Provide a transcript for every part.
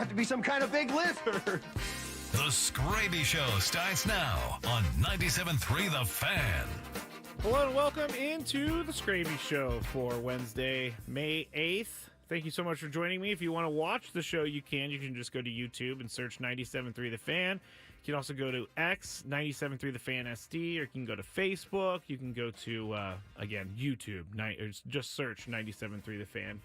Have to be some kind of big lizard. The Skraby Show starts now on 97.3 The Fan. Hello and welcome into the Skraby Show for Wednesday, May 8th. Thank you so much for joining me. If you want to watch the show, you can. You can just go to YouTube and search 97.3 The Fan. You can also go to X, 97.3 The Fan SD, or you can go to Facebook. You can go to, again, YouTube. Just search 97.3 The Fan.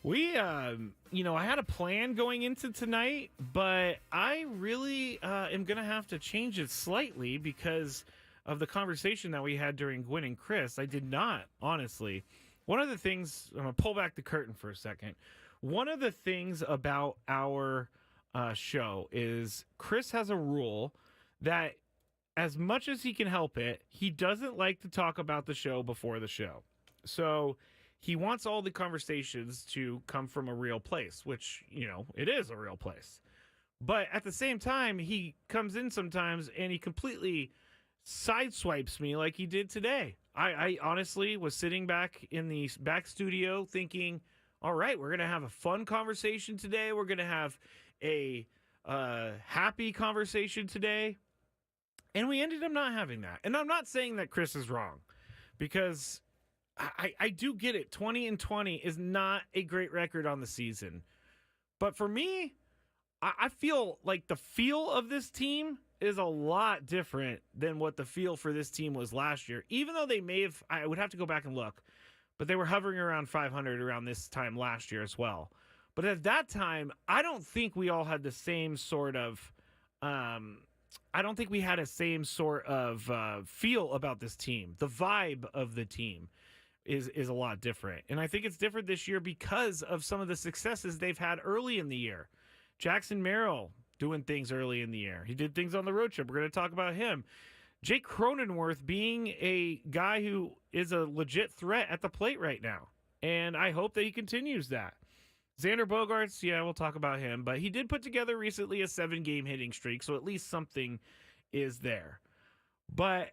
We, I had a plan going into tonight, but I really am going to have to change it slightly because of the conversation that we had during Gwen and Chris. I did not, honestly. One of the things, I'm going to pull back the curtain for a second. One of the things about our show is Chris has a rule that as much as he can help it, he doesn't like to talk about the show before the show. So he wants all the conversations to come from a real place, which, it is a real place. But at the same time, he comes in sometimes and he completely sideswipes me like he did today. I honestly was sitting back in the back studio thinking, all right, we're going to have a fun conversation today. We're going to have a happy conversation today. And we ended up not having that. And I'm not saying that Chris is wrong, because I do get it. 20-20 is not a great record on the season. But for me, I feel like the feel of this team is a lot different than what the feel for this team was last year. Even though they may have, I would have to go back and look, but they were hovering around 500 around this time last year as well. But at that time, I don't think we all had the same sort of, I don't think we had a same sort of feel about this team. The vibe of the team is a lot different. And I think it's different this year because of some of the successes they've had early in the year. Jackson Merrill doing things early in the year. He did things on the road trip. We're going to talk about him. Jake Cronenworth being a guy who is a legit threat at the plate right now. And I hope that he continues that. Xander Bogaerts, yeah, we'll talk about him. But he did put together recently a 7-game hitting streak, so at least something is there. But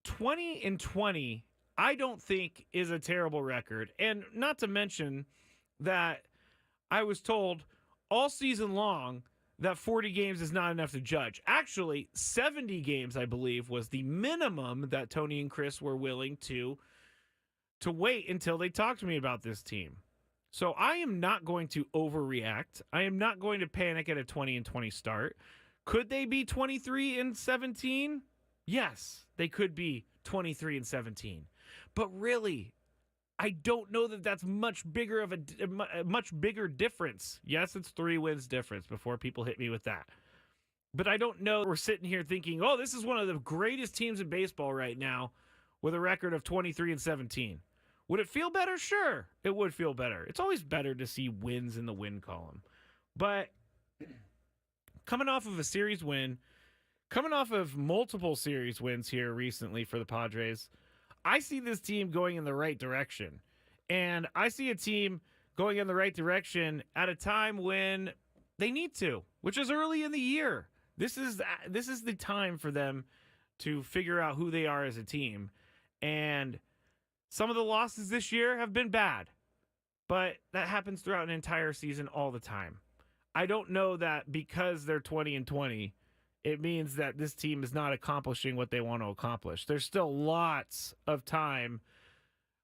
20-20, I don't think is a terrible record. And not to mention that I was told all season long that 40 games is not enough to judge. Actually, 70 games, I believe, was the minimum that Tony and Chris were willing to wait until they talked to me about this team. So I am not going to overreact. I am not going to panic at a 20-20 start. Could they be 23-17? Yes, they could be 23-17. But really, I don't know that that's much bigger of a much bigger difference. Yes, it's 3 wins difference before people hit me with that. But I don't know. We're sitting here thinking, oh, this is one of the greatest teams in baseball right now with a record of 23-17. Would it feel better? Sure, it would feel better. It's always better to see wins in the win column. But coming off of a series win, coming off of multiple series wins here recently for the Padres, I see this team going in the right direction. And I see a team going in the right direction at a time when they need to, which is early in the year. This is the time for them to figure out who they are as a team. And some of the losses this year have been bad, but that happens throughout an entire season all the time. I don't know that because they're 20-20, it means that this team is not accomplishing what they want to accomplish. There's still lots of time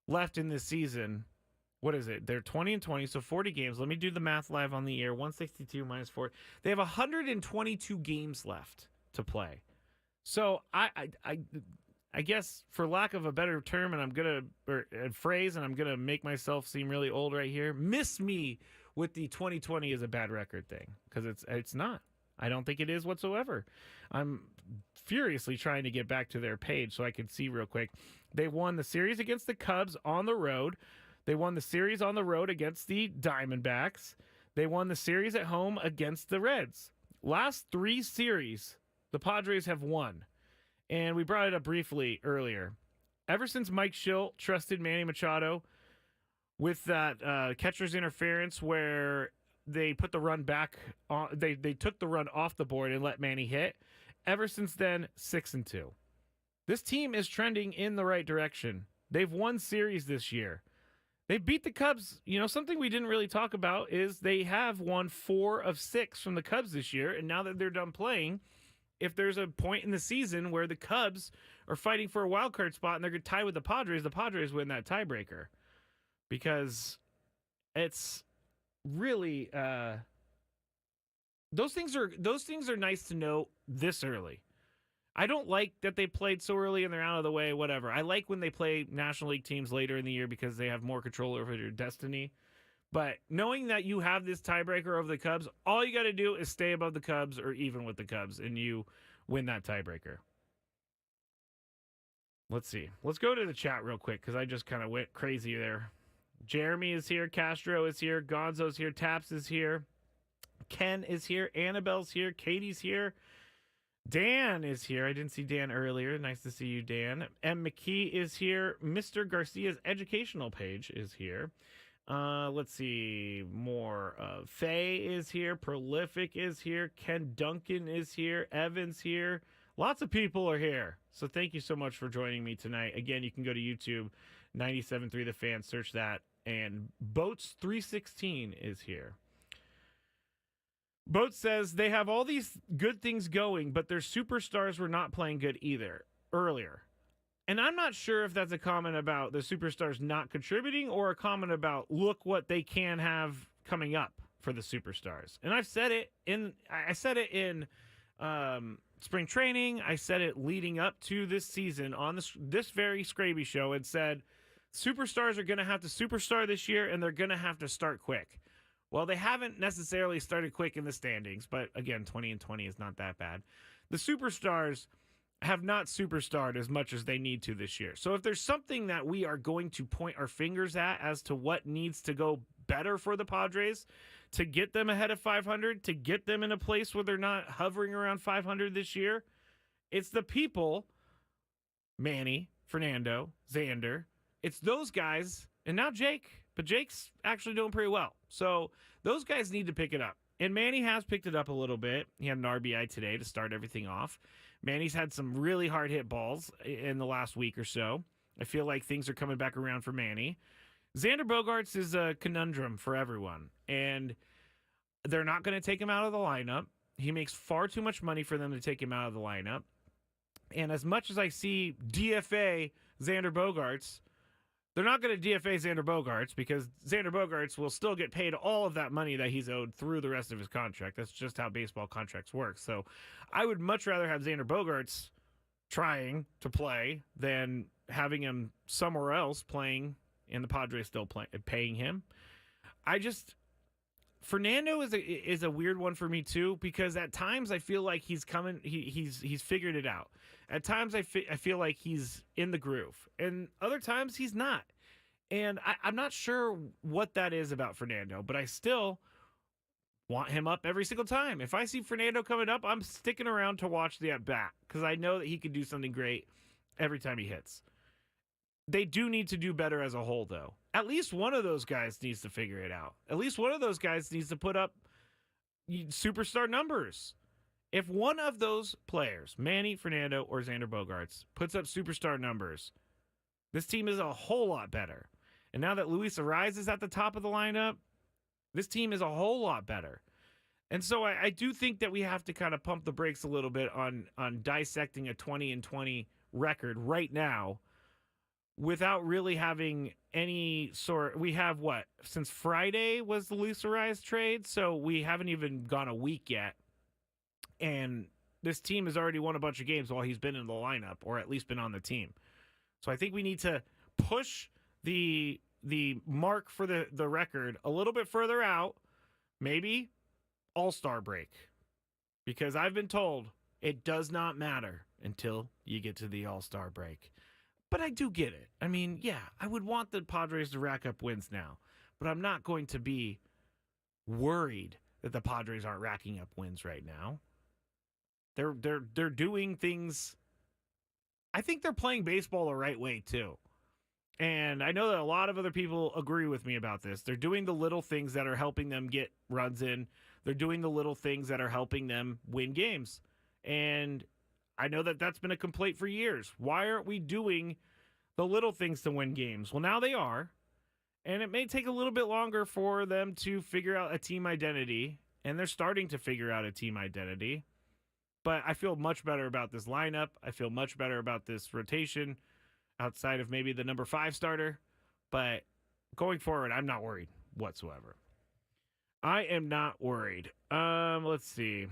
left in this season. What is it? They're 20-20, so 40 games. Let me do the math live on the air. 162 minus 4. They have 122 games left to play. So I guess, for lack of a better term, and I'm gonna or a phrase, and I'm gonna make myself seem really old right here. Miss me with the 2020 is a bad record thing, because it's not. I don't think it is whatsoever. I'm furiously trying to get back to their page so I can see real quick. They won the series against the Cubs on the road. They won the series on the road against the Diamondbacks. They won the series at home against the Reds. Last 3 series, the Padres have won. And we brought it up briefly earlier. Ever since Mike Schilt trusted Manny Machado with that catcher's interference where they put the run back on, they took the run off the board and let Manny hit. Ever since then, 6-2. This team is trending in the right direction. They've won series this year. They beat the Cubs. You know, something we didn't really talk about is they have won 4 of 6 from the Cubs this year. And now that they're done playing, if there's a point in the season where the Cubs are fighting for a wild card spot and they're going to tie with the Padres win that tiebreaker. Because it's really those things are nice to know this early. I don't like that they played so early and they're out of the way, whatever. I like when they play National League teams later in the year because they have more control over their destiny. But knowing that you have this tiebreaker over the Cubs, all you got to do is stay above the Cubs or even with the Cubs, and you win that tiebreaker. Let's see. Let's go to the chat real quick because I just kind of went crazy there. Jeremy is here. Castro is here. Gonzo's here. Taps is here. Ken is here. Annabelle's here. Katie's here. Dan is here. I didn't see Dan earlier. Nice to see you, Dan. M. McKee is here. Mr. Garcia's educational page is here. Let's see. More. Faye is here. Prolific is here. Ken Duncan is here. Evan's here. Lots of people are here. So thank you so much for joining me tonight. Again, you can go to YouTube, 97.3 The Fan, search that. And Boats316 is here. Boat says they have all these good things going, but their superstars were not playing good either earlier. And I'm not sure if that's a comment about the superstars not contributing or a comment about look what they can have coming up for the superstars. And I've said it in spring training. I said it leading up to this season on this very Skraby show and said superstars are going to have to superstar this year and they're going to have to start quick. Well, they haven't necessarily started quick in the standings, but again, 20-20 is not that bad. The superstars have not superstarred as much as they need to this year. So if there's something that we are going to point our fingers at as to what needs to go better for the Padres to get them ahead of 500, to get them in a place where they're not hovering around 500 this year, it's the people, Manny, Fernando, Xander. It's those guys, and now Jake. But Jake's actually doing pretty well. So those guys need to pick it up. And Manny has picked it up a little bit. He had an RBI today to start everything off. Manny's had some really hard hit balls in the last week or so. I feel like things are coming back around for Manny. Xander Bogaerts is a conundrum for everyone. And they're not going to take him out of the lineup. He makes far too much money for them to take him out of the lineup. And as much as I see DFA Xander Bogaerts, they're not going to DFA Xander Bogaerts because Xander Bogaerts will still get paid all of that money that he's owed through the rest of his contract. That's just how baseball contracts work. So I would much rather have Xander Bogaerts trying to play than having him somewhere else playing and the Padres still paying him. Fernando is a weird one for me too because at times I feel like he's coming. He's figured it out. At times I feel like he's in the groove, and other times he's not. And I'm not sure what that is about Fernando, but I still want him up every single time. If I see Fernando coming up, I'm sticking around to watch the at bat because I know that he could do something great every time he hits. They do need to do better as a whole, though. At least one of those guys needs to figure it out. At least one of those guys needs to put up superstar numbers. If one of those players, Manny, Fernando, or Xander Bogaerts, puts up superstar numbers, this team is a whole lot better. And now that Luis Ariz is at the top of the lineup, this team is a whole lot better. And so I do think that we have to kind of pump the brakes a little bit on dissecting a 20-20 record right now without really having any sort. We have what? Since Friday was the Luis Ariz trade, so we haven't even gone a week yet. And this team has already won a bunch of games while he's been in the lineup, or at least been on the team. So I think we need to push the mark for the record a little bit further out, maybe All-Star break. Because I've been told it does not matter until you get to the All-Star break. But I do get it. I mean, yeah, I would want the Padres to rack up wins now, but I'm not going to be worried that the Padres aren't racking up wins right now. They're doing things. I think they're playing baseball the right way too. And I know that a lot of other people agree with me about this. They're doing the little things that are helping them get runs in. They're doing the little things that are helping them win games. And I know that that's been a complaint for years. Why aren't we doing the little things to win games? Well, now they are. And it may take a little bit longer for them to figure out a team identity. And they're starting to figure out a team identity. But I feel much better about this lineup. I feel much better about this rotation outside of maybe the number 5 starter. But going forward, I'm not worried whatsoever. I am not worried. Let's see.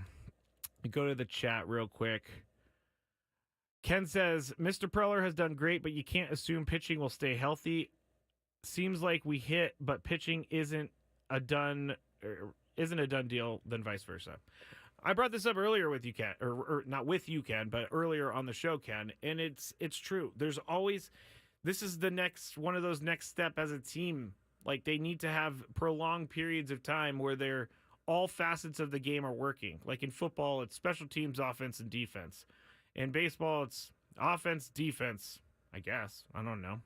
Go to the chat real quick. Ken says, Mr. Preller has done great, but you can't assume pitching will stay healthy. Seems like we hit, but pitching isn't a done deal, then vice versa. I brought this up earlier with you, Ken, or not with you, Ken, but earlier on the show, Ken, and it's true. There's always, this is the next one of those next step as a team. Like, they need to have prolonged periods of time where they're all facets of the game are working. Like in football, it's special teams, offense, and defense. In baseball, it's offense, defense, I guess. I don't know.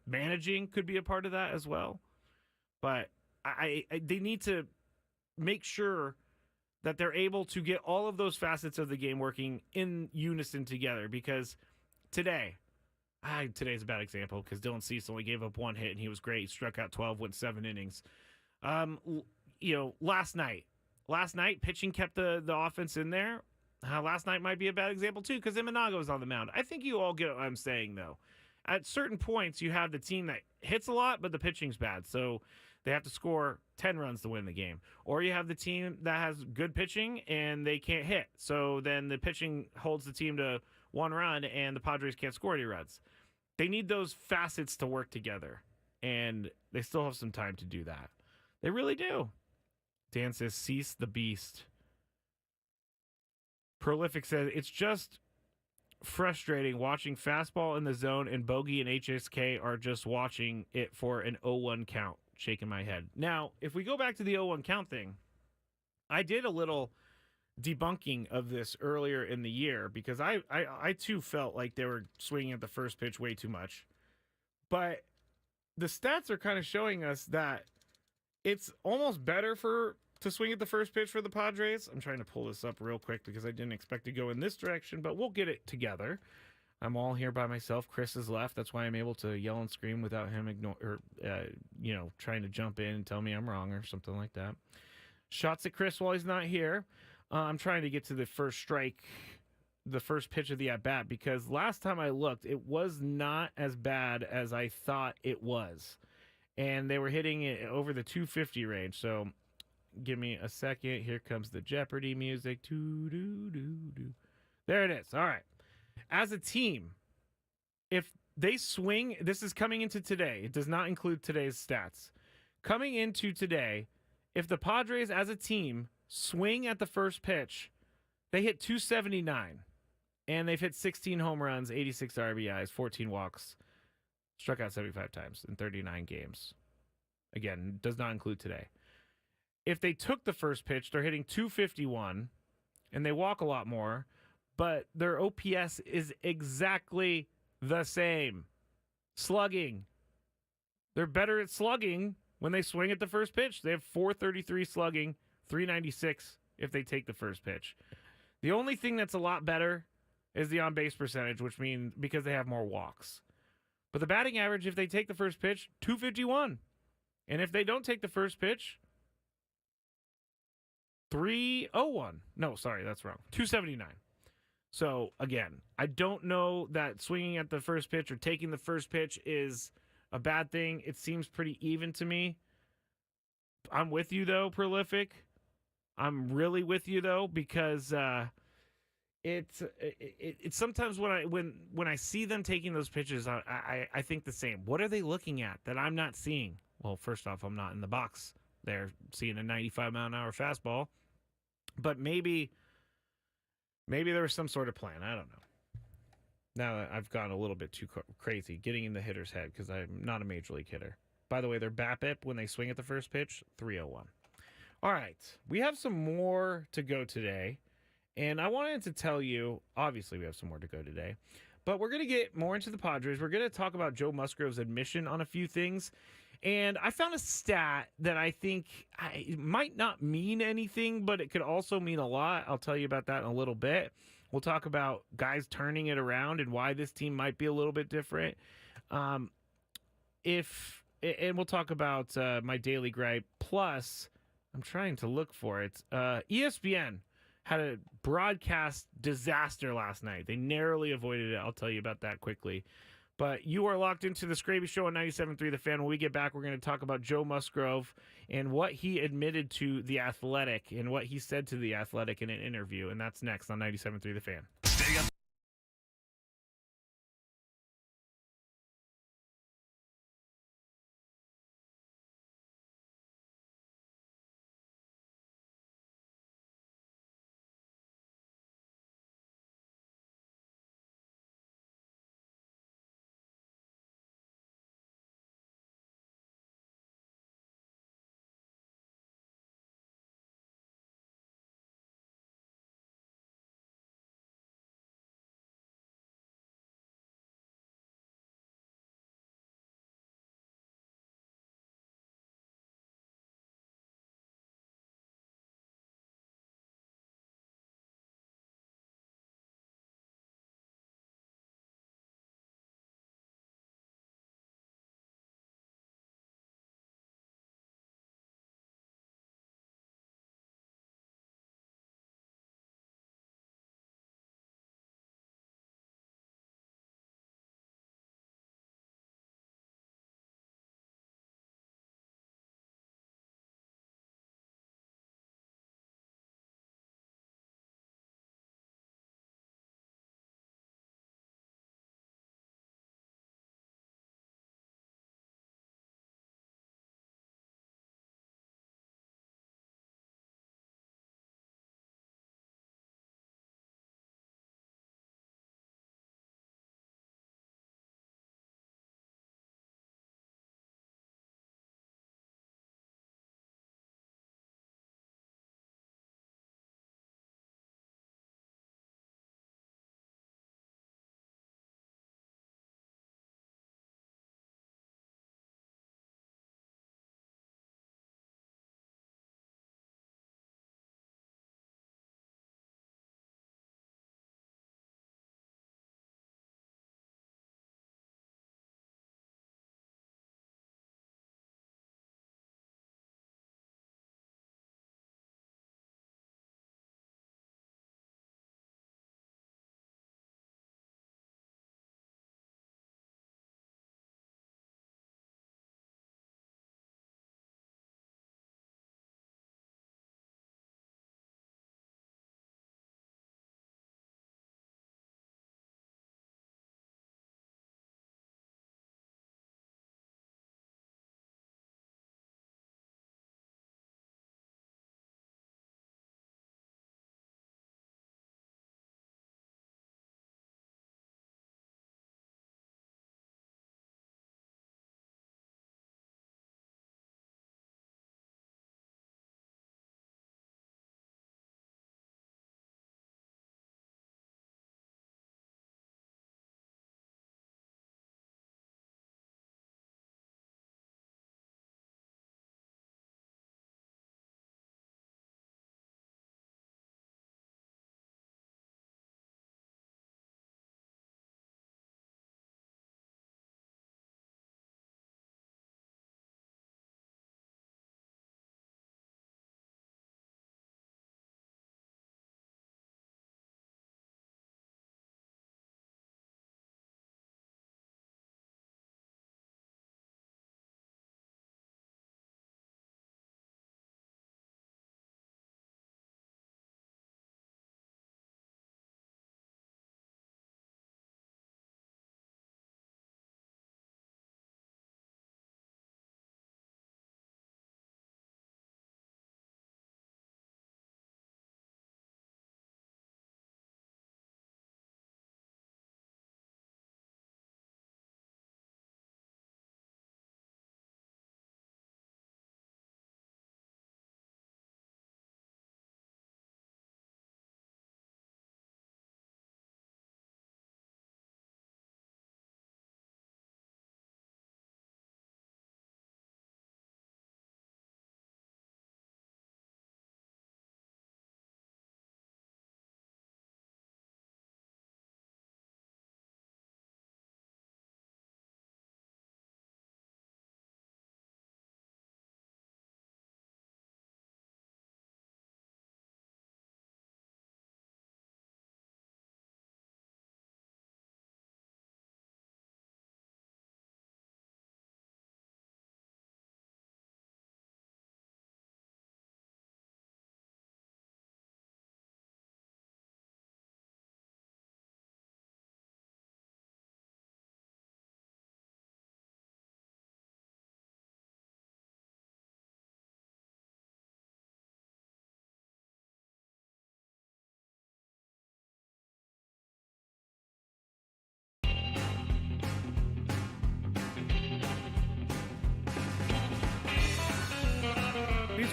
Managing could be a part of that as well. But they need to make sure that they're able to get all of those facets of the game working in unison together. Because today's a bad example because Dylan Cease only gave up 1 hit and he was great. He struck out 12, went 7 innings. Last night pitching kept the offense in there. Last night might be a bad example too because Imanaga was on the mound. I think you all get what I'm saying though. At certain points, you have the team that hits a lot, but the pitching's bad. So they have to score 10 runs to win the game. Or you have the team that has good pitching and they can't hit. So then the pitching holds the team to 1 run and the Padres can't score any runs. They need those facets to work together. And they still have some time to do that. They really do. Dan says, cease the beast. Prolific says, it's just frustrating watching fastball in the zone and Bogey and HSK are just watching it for an 0-1 count. Shaking my head. Now, if we go back to the 0-1 count thing, I did a little debunking of this earlier in the year because I too felt like they were swinging at the first pitch way too much. But the stats are kind of showing us that it's almost better to swing at the first pitch for the Padres. I'm trying to pull this up real quick because I didn't expect to go in this direction, but we'll get it together. I'm all here by myself. Chris is left. That's why I'm able to yell and scream without him trying to jump in and tell me I'm wrong or something like that. Shots at Chris while he's not here. I'm trying to get to the first strike, the first pitch of the at-bat, because last time I looked, it was not as bad as I thought it was. And they were hitting it over the 250 range. So give me a second. Here comes the Jeopardy music. There it is. All right. As a team, if they swing, this is coming into today. It does not include today's stats. Coming into today, if the Padres as a team swing at the first pitch, they hit 279. And they've hit 16 home runs, 86 RBIs, 14 walks, struck out 75 times in 39 games. Again, does not include today. If they took the first pitch, they're hitting 251, and they walk a lot more, but their OPS is exactly the same. Slugging. They're better at slugging when they swing at the first pitch. They have 433 slugging, 396 if they take the first pitch. The only thing that's a lot better is the on-base percentage, which means because they have more walks. But the batting average, if they take the first pitch, 251. And if they don't take the first pitch, 301. No, sorry, that's wrong. 279. So, again, I don't know that swinging at the first pitch or taking the first pitch is a bad thing. It seems pretty even to me. I'm with you, though, Prolific. I'm really with you, though, because it's sometimes when I see them taking those pitches, I think the same. What are they looking at that I'm not seeing? Well, first off, I'm not in the box there seeing a 95-mile-an-hour fastball. But maybe there was some sort of plan. I don't know. Now I've gone a little bit too crazy getting in the hitter's head because I'm not a major league hitter. By the way, their BABIP when they swing at the first pitch, 301. All right. We have some more to go today. And I wanted to tell you, obviously we have some more to go today, but we're going to get more into the Padres. We're going to talk about Joe Musgrove's admission on a few things. And I found a stat that I think might not mean anything, but it could also mean a lot. I'll tell you about that in a little bit. We'll talk about guys turning it around and why this team might be a little bit different. If and we'll talk about my daily gripe. Plus, I'm trying to look for it. ESPN had a broadcast disaster last night. They narrowly avoided it. I'll tell you about that quickly. But you are locked into the Skraby Show on 97.3 The Fan. When we get back, we're going to talk about Joe Musgrove and what he admitted to The Athletic and what he said to The Athletic in an interview. And that's next on 97.3 The Fan. Stay up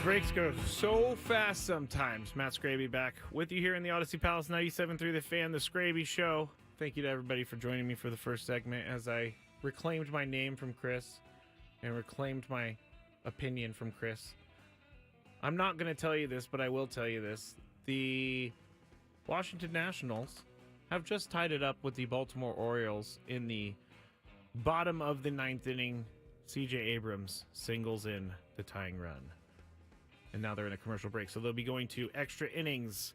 breaks go so fast sometimes. Matt Skraby back with you here in the Odyssey Palace 97.3 The Fan, The Skraby Show. Thank you to everybody for joining me for the first segment as I reclaimed my name from Chris and reclaimed my opinion from Chris. I'm not going to tell you this, but I will tell you this. The Washington Nationals have just tied it up with the Baltimore Orioles in the bottom of the ninth inning. C.J. Abrams singles in the tying run. And now they're in a commercial break, so they'll be going to extra innings.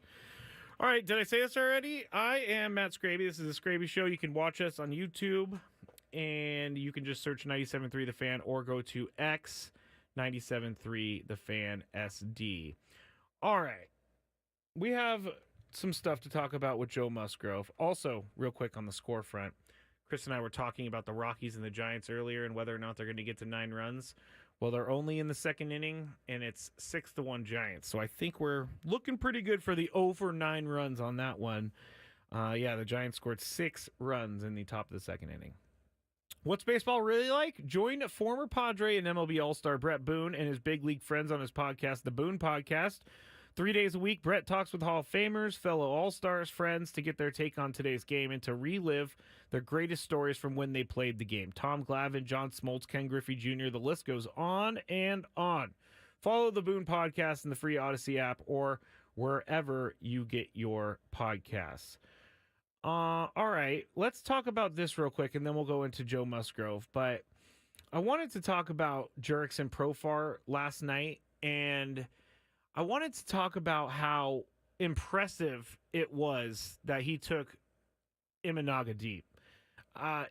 All right, did I say this already? I am Matt Skraby. This is the Skraby Show. You can watch us on YouTube, and you can just search 97.3 The Fan or go to X 97.3 The Fan SD. All right, we have some stuff to talk about with Joe Musgrove. Also, real quick on the score front, Chris and I were talking about the Rockies and the Giants earlier and whether or not they're going to get to 9 runs. Well, they're only in the second inning, and it's 6-1 Giants. So I think we're looking pretty good for the over 9 runs on that one. The Giants scored 6 runs in the top of the second inning. What's baseball really like? Join former Padre and MLB All-Star Brett Boone and his big league friends on his podcast, The Boone Podcast. 3 days a week, Brett talks with Hall of Famers, fellow All-Stars, friends to get their take on today's game and to relive their greatest stories from when they played the game. Tom Glavine, John Smoltz, Ken Griffey Jr., the list goes on and on. Follow the Boone Podcast in the free Odyssey app or wherever you get your podcasts. All right, let's talk about this real quick, and then we'll go into Joe Musgrove. But I wanted to talk about Jurickson Profar last night, and I wanted to talk about how impressive it was that he took Imanaga deep. And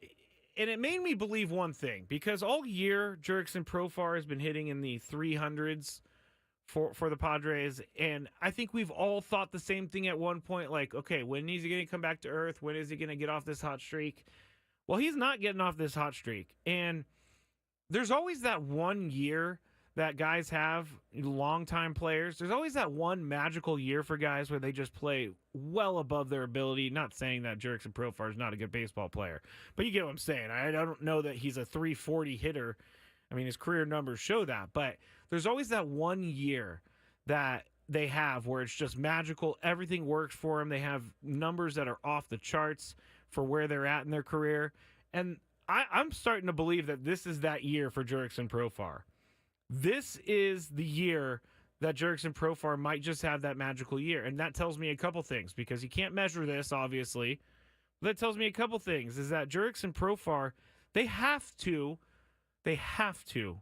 it made me believe one thing, because all year Jurickson Profar has been hitting in the 300s for the Padres, and I think we've all thought the same thing at one point, like, okay, when is he going to come back to earth? When is he going to get off this hot streak? Well, he's not getting off this hot streak, and there's always that one year that guys have, longtime players. There's always that one magical year for guys where they just play well above their ability. Not saying that Jurickson Profar is not a good baseball player, but you get what I'm saying. I don't know that he's a 340 hitter. I mean, his career numbers show that, but there's always that one year that they have where it's just magical. Everything works for them. They have numbers that are off the charts for where they're at in their career. And I'm starting to believe that this is that year for Jurickson Profar. This is the year that Jurickson Profar might just have that magical year. And that tells me a couple things, because you can't measure this, obviously. But that tells me a couple things, is that Jurickson Profar, they have to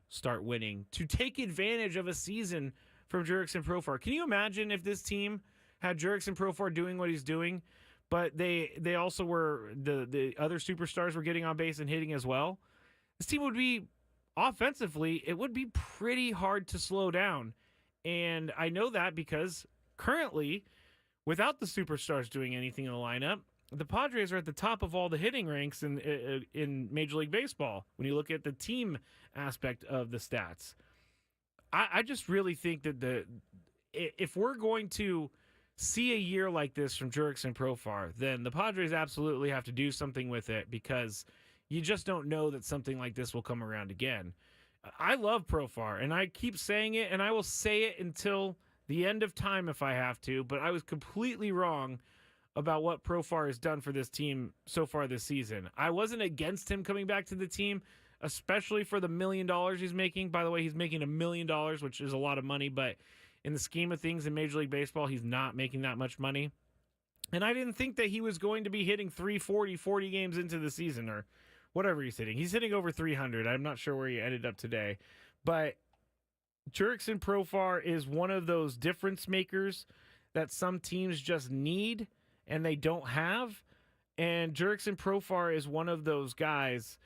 start winning to take advantage of a season from Jurickson Profar. Can you imagine if this team had Jurickson Profar doing what he's doing, but they also were, the other superstars were getting on base and hitting as well? This team would be, offensively, it would be pretty hard to slow down. And I know that because currently, without the superstars doing anything in the lineup, the Padres are at the top of all the hitting ranks in Major League Baseball when you look at the team aspect of the stats. I just really think that if we're going to see a year like this from Jurickson Profar, then the Padres absolutely have to do something with it, because you just don't know that something like this will come around again. I love Profar, and I keep saying it, and I will say it until the end of time if I have to, but I was completely wrong about what Profar has done for this team so far this season. I wasn't against him coming back to the team, especially for the $1 million he's making. By the way, he's making $1 million, which is a lot of money, but in the scheme of things in Major League Baseball, he's not making that much money. And I didn't think that he was going to be hitting 340, 40 games into the season, or whatever he's hitting. He's hitting over 300. I'm not sure where he ended up today. But Jurickson Profar is one of those difference makers that some teams just need and they don't have. And Jurickson Profar is one of those guys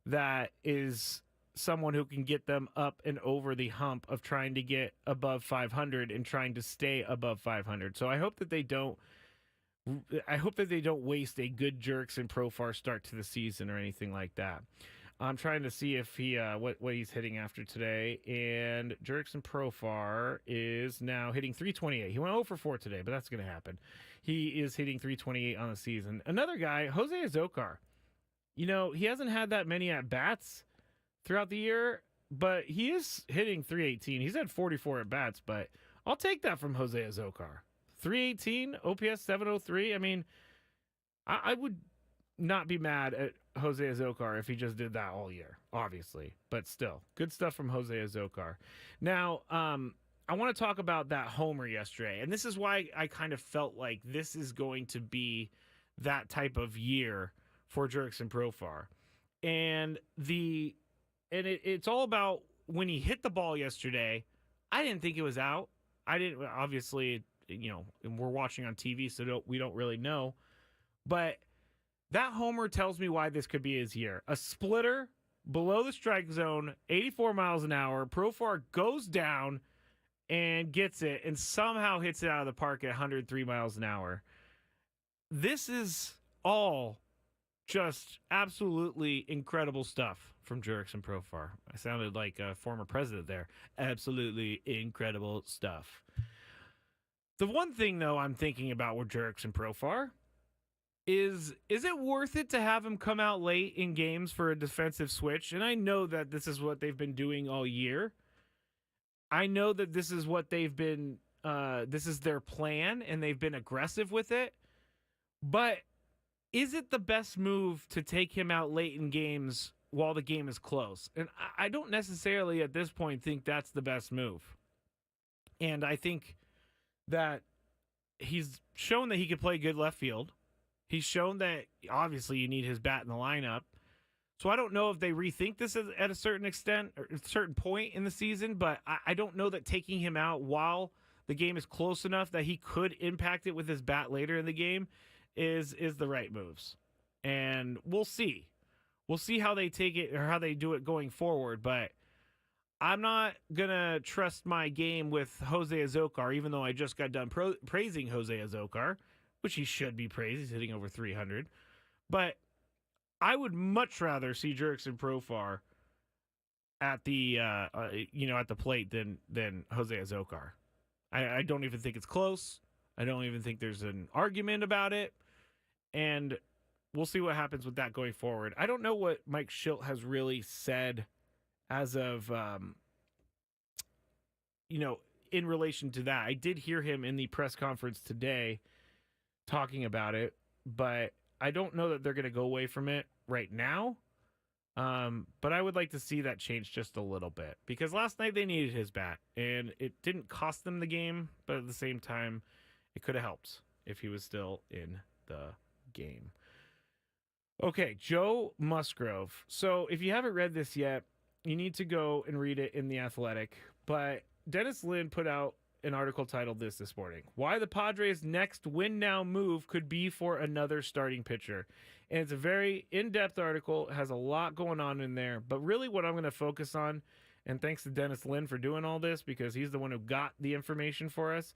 that is someone who can get them up and over the hump of trying to get above 500 and trying to stay above 500. So I hope that they don't waste a good Jurickson Profar start to the season or anything like that. I'm trying to see if he what he's hitting after today, and Jurickson Profar is now hitting 328. He went 0 for 4 today, but that's going to happen. He is hitting 328 on the season. Another guy, Jose Azocar. You know, he hasn't had that many at-bats throughout the year, but he is hitting 318. He's had 44 at bats, but I'll take that from Jose Azocar. 318, OPS 703. I mean, I would not be mad at Jose Azocar if he just did that all year, obviously. But still, good stuff from Jose Azocar. Now, I want to talk about that homer yesterday, and this is why I kind of felt like this is going to be that type of year for Jurickson Profar. And it's all about when he hit the ball yesterday. I didn't think it was out. I didn't, obviously, and we're watching on TV, so we don't really know. But that homer tells me why this could be his year. A splitter below the strike zone, 84 miles an hour. Profar goes down and gets it and somehow hits it out of the park at 103 miles an hour. This is all just absolutely incredible stuff from Jurickson Profar. I sounded like a former president there. Absolutely incredible stuff. The one thing, though, I'm thinking about with Jurickson Profar is it worth it to have him come out late in games for a defensive switch? And I know that this is what they've been doing all year. I know that this is what they've been, this is their plan, and they've been aggressive with it. But is it the best move to take him out late in games while the game is close? And I don't necessarily at this point think that's the best move. And I think that he's shown that he could play good left field. He's shown that obviously you need his bat in the lineup. So I don't know if they rethink this at a certain extent or a certain point in the season, but I don't know that taking him out while the game is close enough that he could impact it with his bat later in the game is the right moves. And we'll see. We'll see how they take it or how they do it going forward, but I'm not going to trust my game with Jose Azocar, even though I just got done praising Jose Azocar, which he should be praised. He's hitting over 300. But I would much rather see Jurickson Profar at the at the plate than Jose Azocar. I don't even think it's close. I don't even think there's an argument about it. And we'll see what happens with that going forward. I don't know what Mike Schilt has really said as of in relation to that. I did hear him in the press conference today talking about it, but I don't know that they're going to go away from it right now. But I would like to see that change just a little bit because last night they needed his bat and it didn't cost them the game, but at the same time, it could have helped if he was still in the game. Okay, Joe Musgrove. So if you haven't read this yet, you need to go and read it in The Athletic. But Dennis Lin put out an article titled this morning: Why the Padres' next win now move could be for another starting pitcher. And it's a very in-depth article. It has a lot going on in there. But really what I'm going to focus on, and thanks to Dennis Lin for doing all this because he's the one who got the information for us.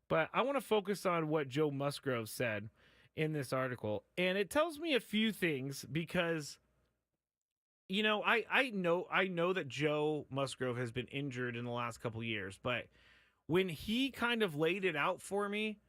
But I want to focus on what Joe Musgrove said in this article. And it tells me a few things because I know that Joe Musgrove has been injured in the last couple years, but when he kind of laid it out for me,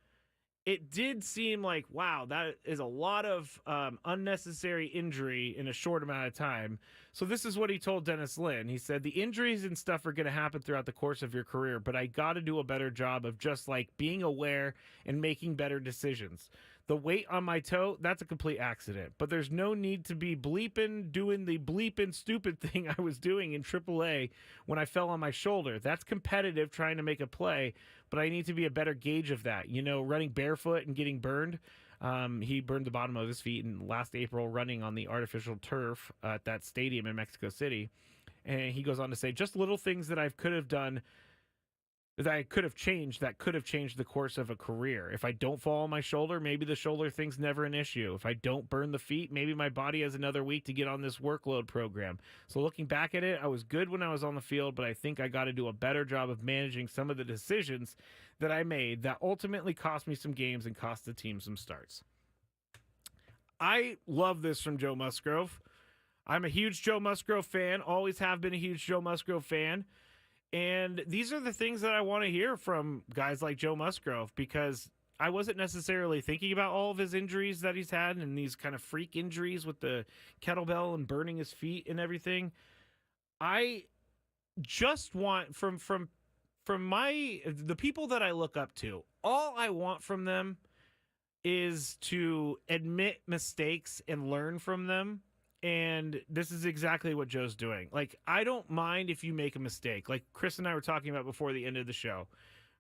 it did seem like, wow, that is a lot of unnecessary injury in a short amount of time. So this is what he told Dennis Lin. He said, the injuries and stuff are going to happen throughout the course of your career, but I got to do a better job of just like being aware and making better decisions. The weight on my toe, that's a complete accident. But there's no need to be doing the bleeping stupid thing I was doing in AAA when I fell on my shoulder. That's competitive, trying to make a play, but I need to be a better gauge of that. Running barefoot and getting burned. He burned the bottom of his feet in last April running on the artificial turf at that stadium in Mexico City. And he goes on to say, just little things that I could have done that I could have changed the course of a career. If I don't fall on my shoulder, maybe the shoulder thing's never an issue. If I don't burn the feet, maybe my body has another week to get on this workload program. So looking back at it, I was good when I was on the field, but I think I got to do a better job of managing some of the decisions that I made that ultimately cost me some games and cost the team some starts. I love this from Joe Musgrove. I'm a huge Joe Musgrove fan, always have been a huge Joe Musgrove fan. And these are the things that I want to hear from guys like Joe Musgrove because I wasn't necessarily thinking about all of his injuries that he's had and these kind of freak injuries with the kettlebell and burning his feet and everything. I just want from the people that I look up to, all I want from them is to admit mistakes and learn from them. And this is exactly what Joe's doing. Like, I don't mind if you make a mistake. Like Chris and I were talking about before the end of the show.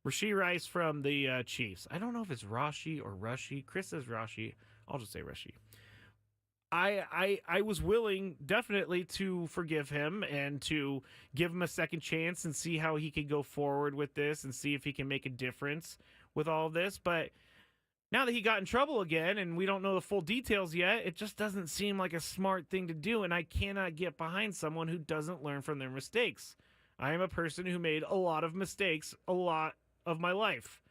Rasheed Rice from the Chiefs. I don't know if it's Rashi or Rushy. Chris says Rashi. I'll just say Rushy. I was willing definitely to forgive him and to give him a second chance and see how he could go forward with this and see if he can make a difference with all of this. But now that he got in trouble again and we don't know the full details yet, it just doesn't seem like a smart thing to do. And I cannot get behind someone who doesn't learn from their mistakes. I am a person who made a lot of mistakes a lot of my life.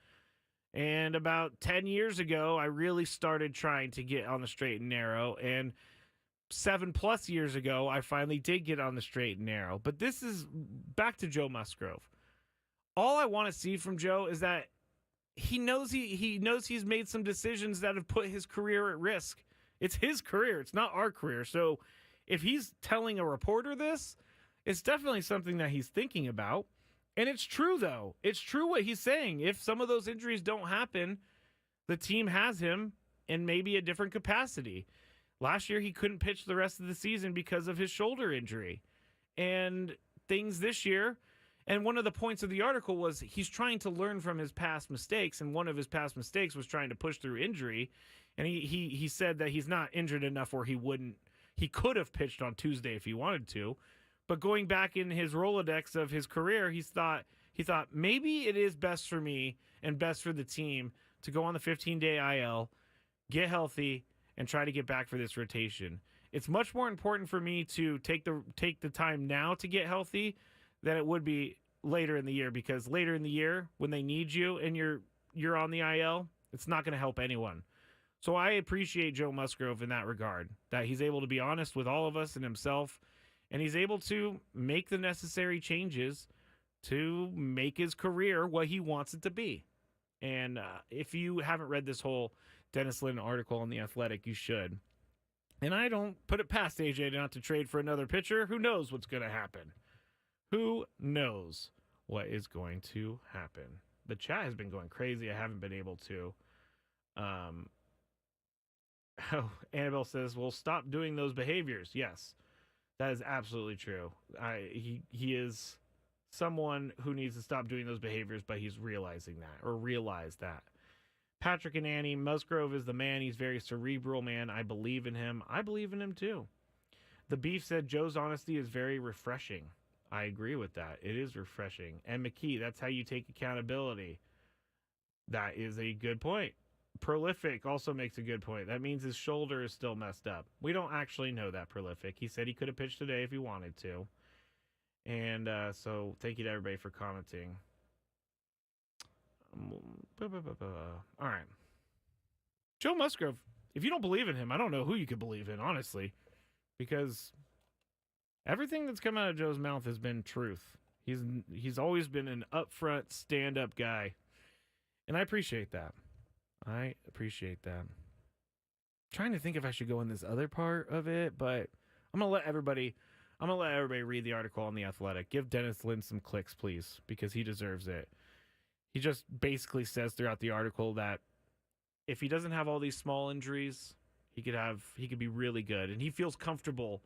And about 10 years ago, I really started trying to get on the straight and narrow. And 7+ years ago, I finally did get on the straight and narrow. But this is back to Joe Musgrove. All I want to see from Joe is that he knows he's made some decisions that have put his career at risk. It's his career. It's not our career. So if he's telling a reporter this, it's definitely something that he's thinking about. And it's true, though. It's true what he's saying. If some of those injuries don't happen, the team has him in maybe a different capacity. Last year, he couldn't pitch the rest of the season because of his shoulder injury. And things this year, and one of the points of the article was he's trying to learn from his past mistakes, and one of his past mistakes was trying to push through injury. And he said that he's not injured enough where he could have pitched on Tuesday if he wanted to. But going back in his Rolodex of his career, he thought maybe it is best for me and best for the team to go on the 15-day IL, get healthy, and try to get back for this rotation. It's much more important for me to take the time now to get healthy than it would be later in the year, because later in the year when they need you and you're on the IL, it's not going to help anyone. So I appreciate Joe Musgrove in that regard, that he's able to be honest with all of us and himself. And he's able to make the necessary changes to make his career what he wants it to be. And if you haven't read this whole Dennis Lin article on The Athletic, you should. And I don't put it past AJ not to trade for another pitcher. Who knows what's going to happen? Who knows what is going to happen? The chat has been going crazy. I haven't been able to. Annabelle says, well, stop doing those behaviors. Yes. That is absolutely true. He is someone who needs to stop doing those behaviors, but he's realized that. Patrick and Annie, Musgrove is the man. He's very cerebral, man. I believe in him. I believe in him, too. The Beef said Joe's honesty is very refreshing. I agree with that. It is refreshing. And McKee, that's how you take accountability. That is a good point. Prolific also makes a good point. That means his shoulder is still messed up. We don't actually know that, Prolific. He said he could have pitched today if he wanted to. And so thank you to everybody for commenting. All right. Joe Musgrove, if you don't believe in him, I don't know who you could believe in, honestly. Because everything that's come out of Joe's mouth has been truth. He's always been an upfront, stand-up guy. And I appreciate that. I'm trying to think if I should go in this other part of it, but I'm gonna let everybody read the article on The Athletic. Give Dennis Lin some clicks, please, because he deserves it. He just basically says throughout the article that if he doesn't have all these small injuries, he could be really good, and he feels comfortable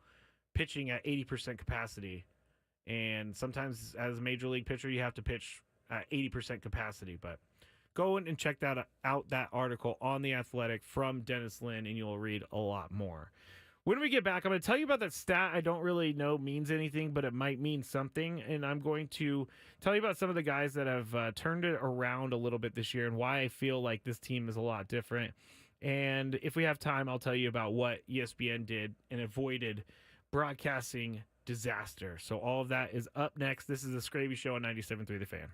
pitching at 80% capacity. And sometimes as a major league pitcher, you have to pitch at 80% capacity, but go in and check that out, that article on The Athletic from Dennis Lin, and you'll read a lot more. When we get back, I'm going to tell you about that stat I don't really know means anything, but it might mean something. And I'm going to tell you about some of the guys that have turned it around a little bit this year and why I feel like this team is a lot different. And if we have time, I'll tell you about what ESPN did and avoided broadcasting disaster. So all of that is up next. This is the Skraby Show on 97.3 The Fan.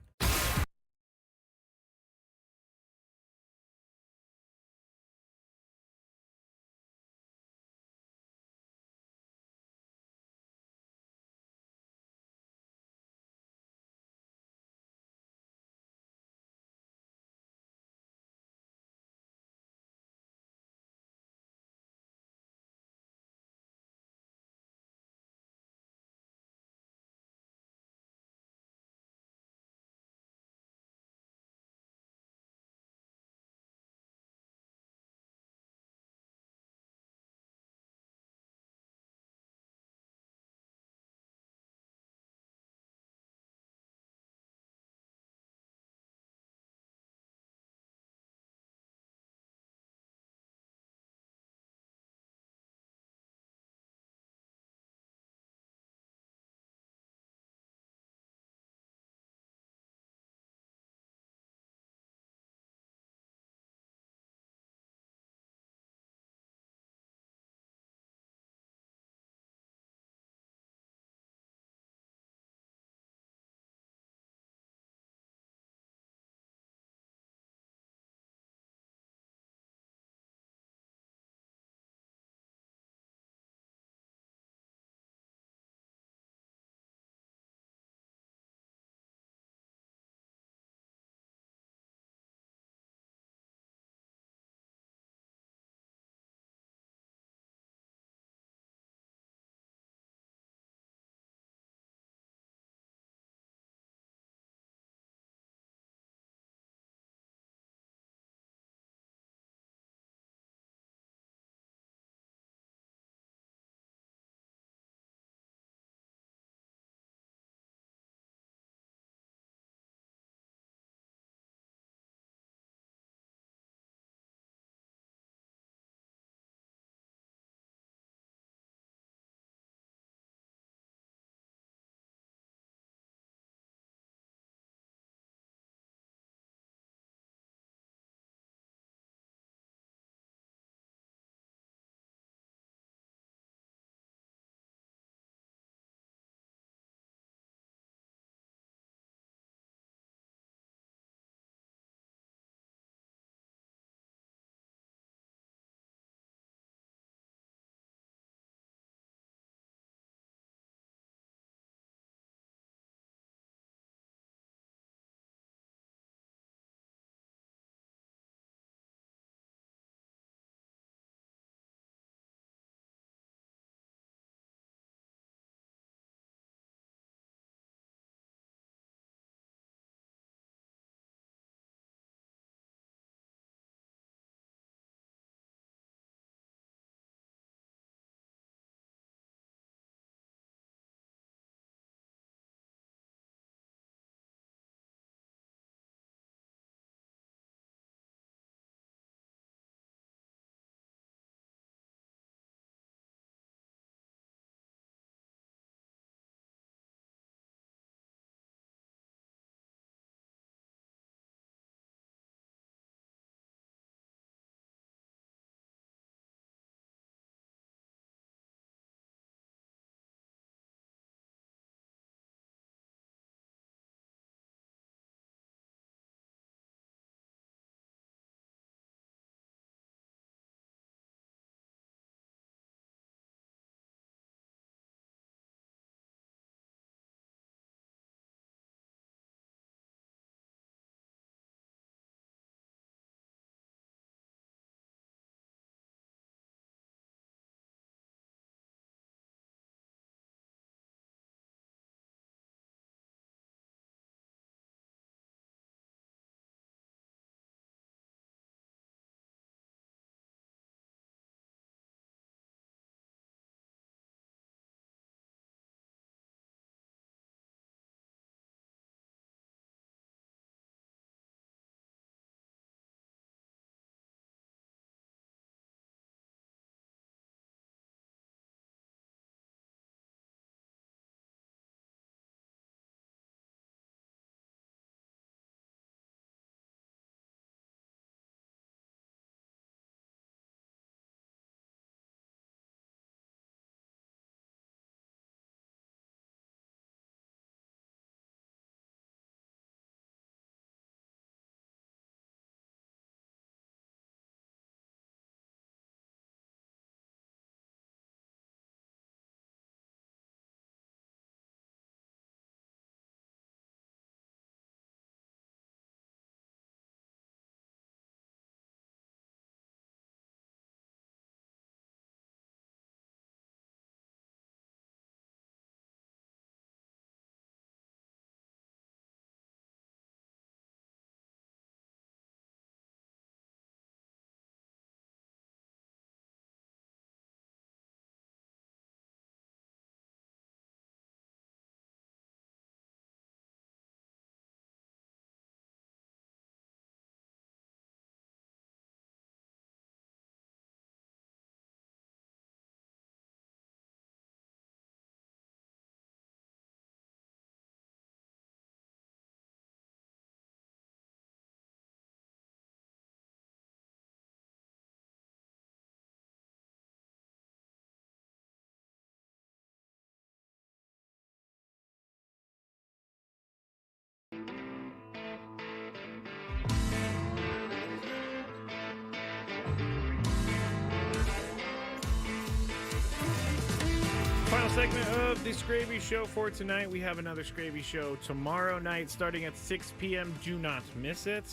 Final segment of the Skraby Show for tonight. We have another Skraby Show tomorrow night starting at 6 p.m. Do not miss it.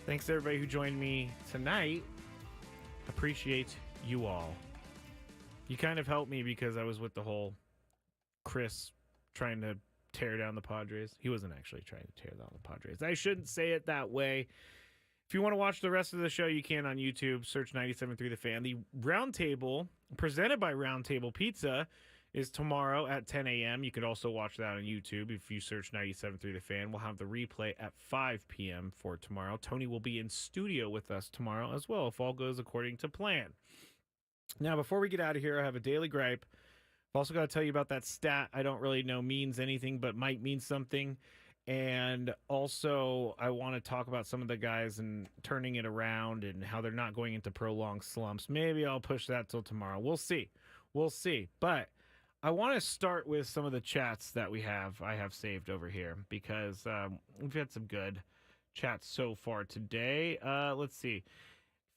Thanks to everybody who joined me tonight. Appreciate you all. You kind of helped me because I was with the whole Chris trying to tear down the Padres. He wasn't actually trying to tear down the Padres. I shouldn't say it that way. If you want to watch the rest of the show, you can on YouTube. Search 97.3 The Fan. The Roundtable, presented by Roundtable Pizza, is tomorrow at 10 a.m. You could also watch that on YouTube if you search 97.3 The Fan. We'll have the replay at 5 p.m. for tomorrow. Tony will be in studio with us tomorrow as well, if all goes according to plan. Now, before we get out of here, I have a daily gripe. I've also got to tell you about that stat I don't really know means anything, but might mean something. And also, I want to talk about some of the guys and turning it around and how they're not going into prolonged slumps. Maybe I'll push that till tomorrow. We'll see. We'll see. But I want to start with some of the chats that I have saved over here because we've had some good chats so far today. Let's see.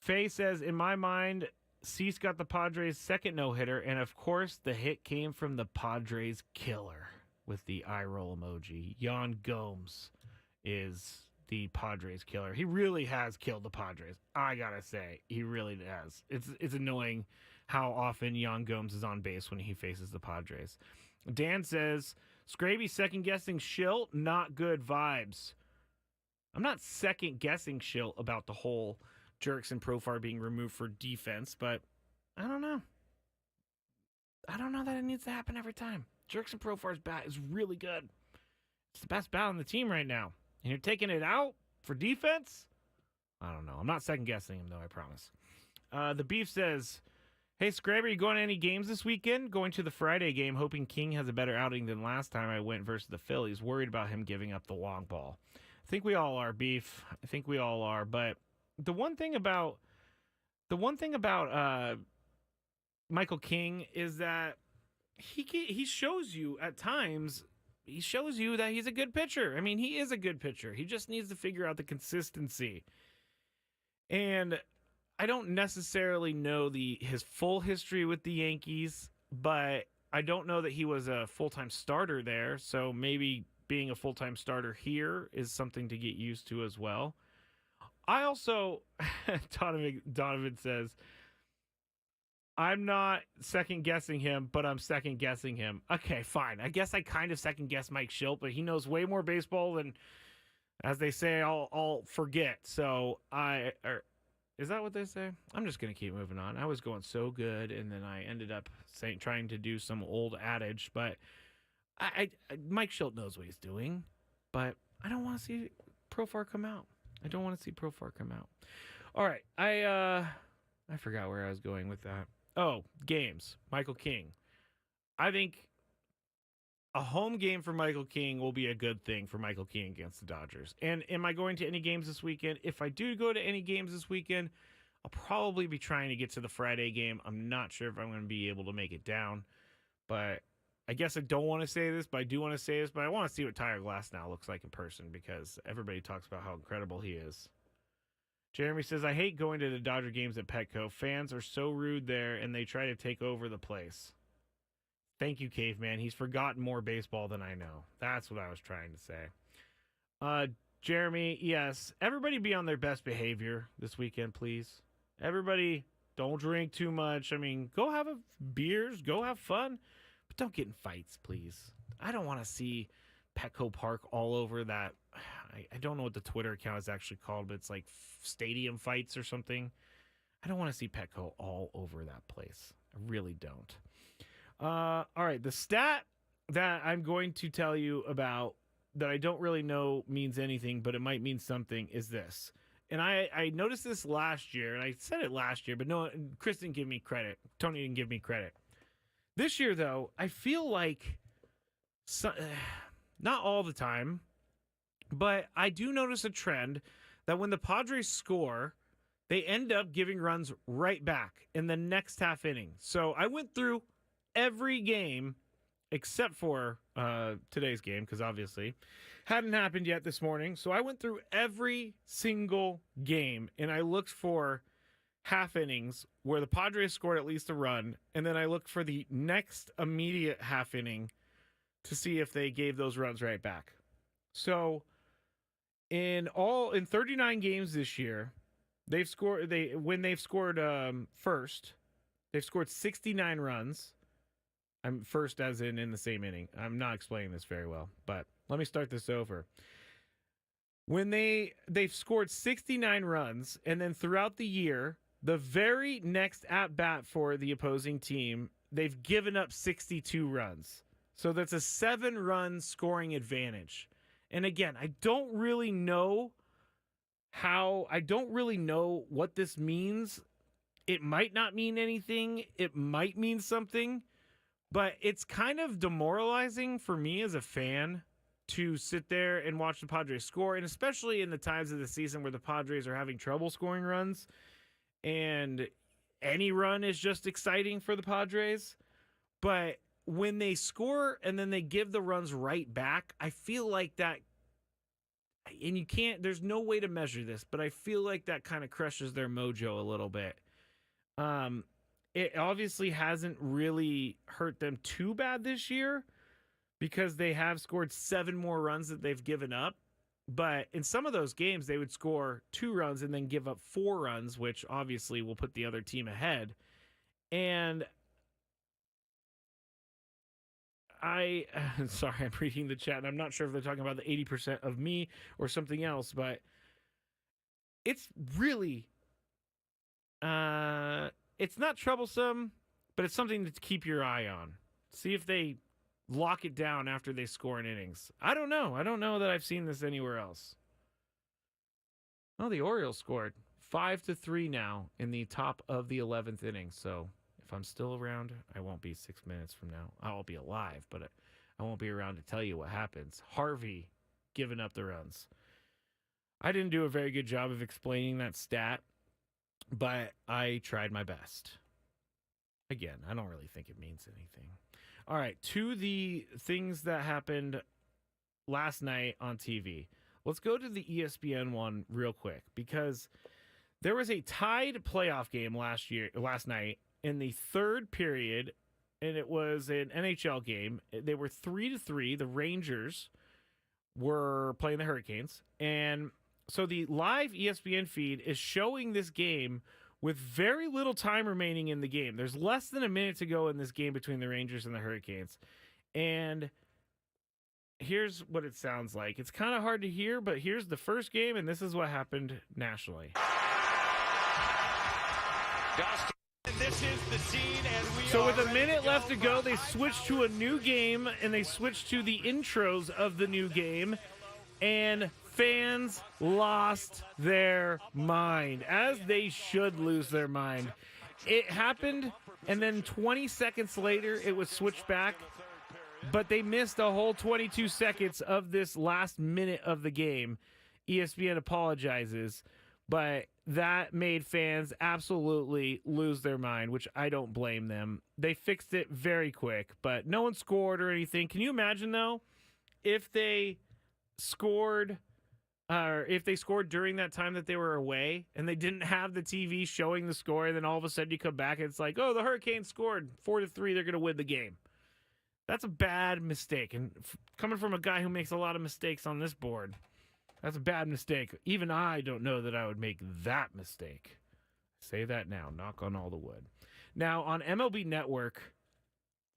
Faye says, in my mind, Cease got the Padres' second no-hitter, and of course, the hit came from the Padres' killer. With the eye roll emoji. Yan Gomes is the Padres killer. He really has killed the Padres. I gotta say, he really has. It's annoying how often Yan Gomes is on base when he faces the Padres. Dan says, Skraby second-guessing Schilt, not good vibes. I'm not second-guessing Schilt about the whole Jerks and Profar being removed for defense, but I don't know. I don't know that it needs to happen every time. Jerks and Profar's bat is really good. It's the best bat on the team right now. And you're taking it out for defense? I don't know. I'm not second-guessing him, though, I promise. The Beef says, hey, Skraby, are you going to any games this weekend? Going to the Friday game, hoping King has a better outing than last time I went versus the Phillies. Worried about him giving up the long ball. I think we all are, Beef. I think we all are. But the one thing about Michael King is that he shows you at times, he shows you that he's a good pitcher. I mean, he is a good pitcher. He just needs to figure out the consistency. And I don't necessarily know his full history with the Yankees, but I don't know that he was a full-time starter there. So maybe being a full-time starter here is something to get used to as well. I also, Donovan says, I'm not second-guessing him, but I'm second-guessing him. Okay, fine. I guess I kind of second-guess Mike Schilt, but he knows way more baseball than, as they say, I'll forget. So is that what they say? I'm just going to keep moving on. I was going so good, and then I ended up trying to do some old adage, but Mike Schilt knows what he's doing, but I don't want to see Profar come out. All right, I forgot where I was going with that. Oh, games. Michael King. I think a home game for Michael King will be a good thing for Michael King against the Dodgers. And am I going to any games this weekend? If I do go to any games this weekend, I'll probably be trying to get to the Friday game. I'm not sure if I'm going to be able to make it down. But I guess I don't want to say this, but I do want to say this. But I want to see what Tyler Glasnow looks like in person because everybody talks about how incredible he is. Jeremy says, I hate going to the Dodger games at Petco. Fans are so rude there, and they try to take over the place. Thank you, Caveman. He's forgotten more baseball than I know. That's what I was trying to say. Jeremy, yes, everybody be on their best behavior this weekend, please. Everybody, don't drink too much. I mean, go have beers, go have fun, but don't get in fights, please. I don't want to see Petco Park all over that. I don't know what the Twitter account is actually called, but it's like stadium fights or something. I don't want to see Petco all over that place. I really don't. All right, the stat that I'm going to tell you about that I don't really know means anything, but it might mean something is this. And I noticed this last year, and I said it last year, but no, Chris didn't give me credit. Tony didn't give me credit. This year, though, I feel like, not all the time, but I do notice a trend that when the Padres score, they end up giving runs right back in the next half inning. So I went through every game except for today's game, because obviously hadn't happened yet this morning. So I went through every single game, and I looked for half innings where the Padres scored at least a run, and then I look for the next immediate half inning to see if they gave those runs right back. So in 39 games this year, they've scored first, they've scored 69 runs. I'm first as in the same inning. I'm not explaining this very well, but let me start this over. When they've scored 69 runs, and then throughout the year, the very next at bat for the opposing team, they've given up 62 runs. So that's a 7-run scoring advantage. And again, I don't really know what this means. It might not mean anything. It might mean something, but it's kind of demoralizing for me as a fan to sit there and watch the Padres score, and especially in the times of the season where the Padres are having trouble scoring runs, and any run is just exciting for the Padres. But when they score and then they give the runs right back, I feel like that, and there's no way to measure this, but I feel like that kind of crushes their mojo a little bit. It obviously hasn't really hurt them too bad this year because they have scored 7 more runs that they've given up. But in some of those games, they would score 2 runs and then give up 4 runs, which obviously will put the other team ahead. And sorry, I'm reading the chat, and I'm not sure if they're talking about the 80% of me or something else, but it's really, it's not troublesome, but it's something to keep your eye on. See if they lock it down after they score in innings. I don't know. I don't know that I've seen this anywhere else. Oh, the Orioles scored 5-3 now in the top of the 11th inning. So if I'm still around, I won't be 6 minutes from now. I'll be alive, but I won't be around to tell you what happens. Harvey giving up the runs. I didn't do a very good job of explaining that stat, but I tried my best. Again, I don't really think it means anything. All right, to the things that happened last night on TV. Let's go to the ESPN one real quick because there was a tied playoff game last night in the third period, and it was an NHL game. They were 3-3. The Rangers were playing the Hurricanes, and so the live ESPN feed is showing this game with very little time remaining in the game. There's less than a minute to go in this game between the Rangers and the Hurricanes. And here's what it sounds like. It's kind of hard to hear, but here's the first game, and this is what happened nationally. This is the scene, and so with a minute left to go, they switched to a new game, and they switched to the intros of the new game, and fans lost their mind, as they should lose their mind. It happened, and then 20 seconds later, it was switched back, but they missed a whole 22 seconds of this last minute of the game. ESPN apologizes, but that made fans absolutely lose their mind, which I don't blame them. They fixed it very quick, but no one scored or anything. Can you imagine, though, if they scored during that time that they were away and they didn't have the TV showing the score, and then all of a sudden you come back and it's like, oh, the Hurricanes scored 4-3, they're going to win the game. That's a bad mistake. And coming from a guy who makes a lot of mistakes on this board, that's a bad mistake. Even I don't know that I would make that mistake. Say that now, knock on all the wood. Now, on MLB Network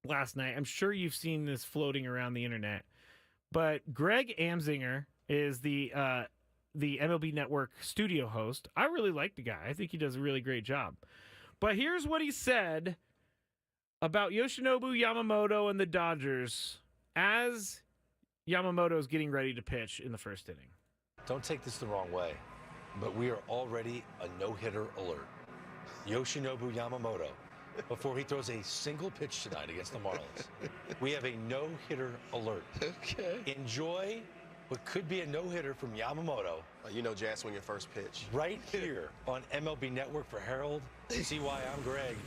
last night, I'm sure you've seen this floating around the internet, but Greg Amsinger is the MLB Network studio host. I really like the guy. I think he does a really great job. But here's what he said about Yoshinobu Yamamoto and the Dodgers as Yamamoto is getting ready to pitch in the first inning. Don't take this the wrong way, but we are already a no-hitter alert. Yoshinobu Yamamoto, before he throws a single pitch tonight against the Marlins, we have a no-hitter alert. Okay. Enjoy what could be a no-hitter from Yamamoto. You know Jazz swing your first pitch. Right here on MLB Network for Harold. See why I'm Greg.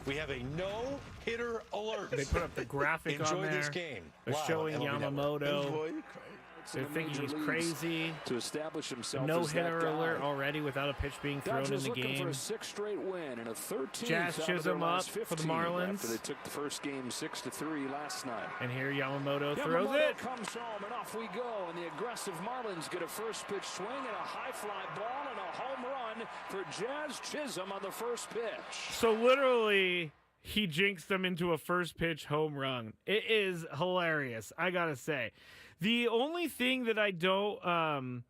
We have a no-hitter alert. They put up the graphic Enjoy on there. this game. They're live showing on MLB Yamamoto. Boy, you crazy. They're thinking he's crazy. To establish himself No as that hitter guy. alert already without a pitch being thrown Dodgers in the looking for game. a 6th straight win and a 13th Jazz out of their Chisholm up last for the 15 Marlins. after they took the first game 6-3 last night. And here Yamamoto throws Yamamoto it. comes home and off we go. And the aggressive Marlins get a first pitch swing and a high fly ball and a home run for Jazz Chisholm on the first pitch. So literally, he jinxed them into a first pitch home run. It is hilarious, I gotta say. The only thing that I'm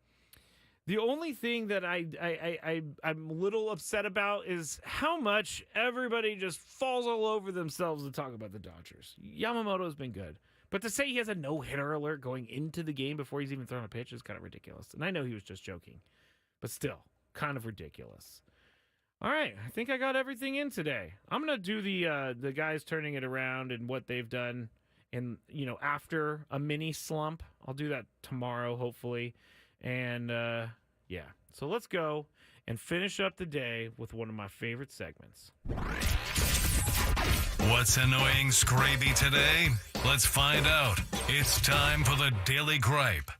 a little upset about is how much everybody just falls all over themselves to talk about the Dodgers. Yamamoto's been good. But to say he has a no-hitter alert going into the game before he's even thrown a pitch is kind of ridiculous. And I know he was just joking. But still, kind of ridiculous. All right, I think I got everything in today. I'm going to do the guys turning it around and what they've done in, after a mini slump. I'll do that tomorrow, hopefully. And, yeah. So let's go and finish up the day with one of my favorite segments. What's annoying Skraby today? Let's find out. It's time for the Daily Gripe.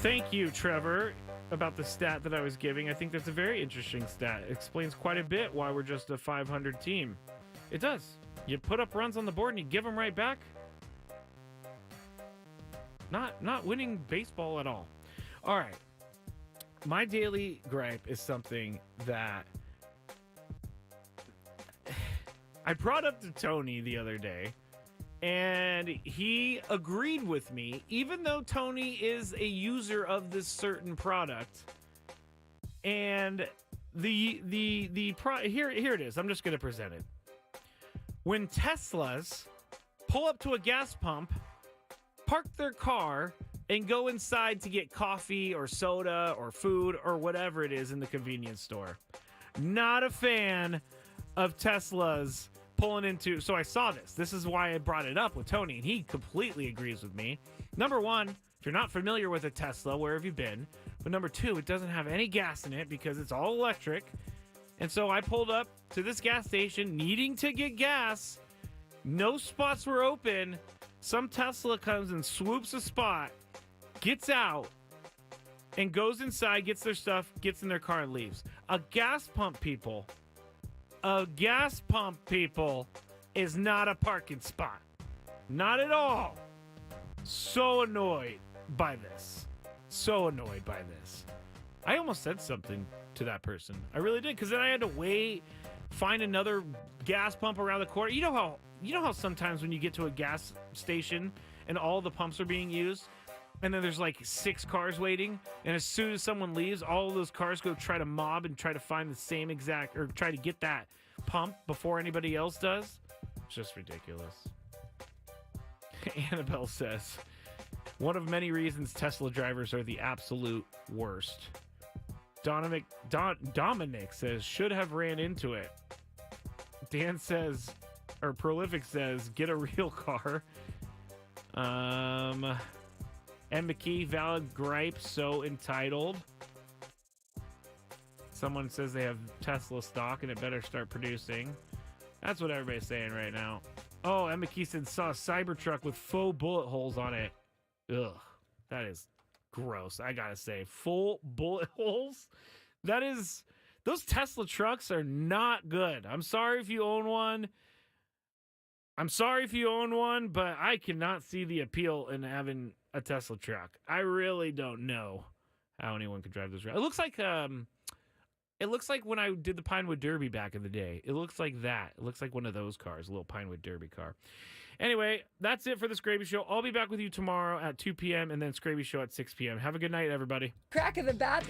Thank you, Trevor, about the stat that I was giving. I think that's a very interesting stat. It explains quite a bit why we're just a 500 team. It does. You put up runs on the board and you give them right back. Not winning baseball at all. All right. My daily gripe is something that I brought up to Tony the other day, and he agreed with me, even though Tony is a user of this certain product. And here it is. I'm just going to present it. When Teslas pull up to a gas pump, park their car, and go inside to get coffee or soda or food or whatever it is in the convenience store. Not a fan of Teslas pulling into. So I saw this. This is why I brought it up with Tony, and he completely agrees with me. Number one, if you're not familiar with a Tesla, where have you been? But number two, it doesn't have any gas in it because it's all electric. And so I pulled up to this gas station needing to get gas. No spots were open. Some Tesla comes and swoops a spot, gets out, and goes inside, gets their stuff, gets in their car, and leaves. A gas pump, people, is not a parking spot. Not at all. So annoyed by this. I almost said something to that person. I really did, because then I had to wait, find another gas pump around the corner. You know how sometimes when you get to a gas station and all the pumps are being used, and then there's like 6 cars waiting, and as soon as someone leaves, all of those cars go try to mob and try to find the same exact, or try to get that pump before anybody else does? It's just ridiculous. Annabelle says, one of many reasons Tesla drivers are the absolute worst. Dominic says, should have ran into it. Dan says, or Prolific says, get a real car. M. McKee, valid gripe, so entitled. Someone says they have Tesla stock and it better start producing. That's what everybody's saying right now. Oh, M. McKee said saw a Cybertruck with faux bullet holes on it. Ugh, that is gross. I gotta say, full bullet holes? Those Tesla trucks are not good. I'm sorry if you own one. But I cannot see the appeal in having a Tesla truck. I really don't know how anyone could drive this around. It looks like when I did the Pinewood Derby back in the day. It looks like that. It looks like one of those cars, a little Pinewood Derby car. Anyway, that's it for the Skraby Show. I'll be back with you tomorrow at 2 p.m. and then Skraby Show at 6 p.m. Have a good night, everybody. Crack of the bat.